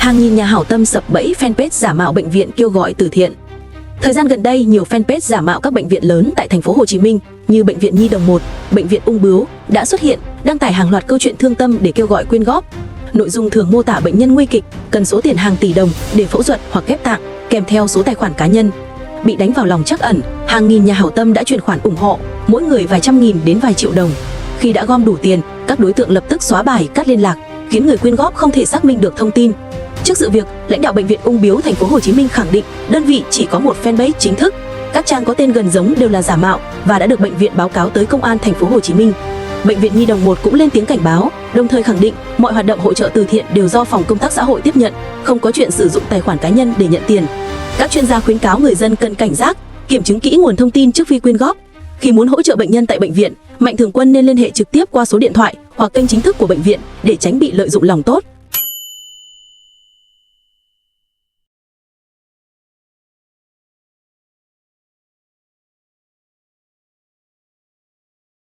hàng nghìn nhà hảo tâm sập bẫy fanpage giả mạo bệnh viện kêu gọi từ thiện. Thời gian gần đây, nhiều fanpage giả mạo các bệnh viện lớn tại thành phố Hồ Chí Minh như bệnh viện Nhi Đồng 1, bệnh viện Ung Bướu đã xuất hiện, đăng tải hàng loạt câu chuyện thương tâm để kêu gọi quyên góp. Nội dung thường mô tả bệnh nhân nguy kịch, cần số tiền hàng tỷ đồng để phẫu thuật hoặc ghép tạng, kèm theo số tài khoản cá nhân. Bị đánh vào lòng trắc ẩn, hàng nghìn nhà hảo tâm đã chuyển khoản ủng hộ, mỗi người vài trăm nghìn đến vài triệu đồng. Khi đã gom đủ tiền, các đối tượng lập tức xóa bài, cắt liên lạc, khiến người quyên góp không thể xác minh được thông tin. Trước sự việc, lãnh đạo bệnh viện Ung Bướu thành phố Hồ Chí Minh khẳng định đơn vị chỉ có một fanpage chính thức. Các trang có tên gần giống đều là giả mạo và đã được bệnh viện báo cáo tới công an thành phố Hồ Chí Minh. Bệnh viện Nhi Đồng 1 cũng lên tiếng cảnh báo, đồng thời khẳng định mọi hoạt động hỗ trợ từ thiện đều do phòng công tác xã hội tiếp nhận, không có chuyện sử dụng tài khoản cá nhân để nhận tiền. Các chuyên gia khuyến cáo người dân cần cảnh giác, kiểm chứng kỹ nguồn thông tin trước khi quyên góp. Khi muốn hỗ trợ bệnh nhân tại bệnh viện, Mạnh Thường Quân nên liên hệ trực tiếp qua số điện thoại hoặc kênh chính thức của bệnh viện để tránh bị lợi dụng lòng tốt.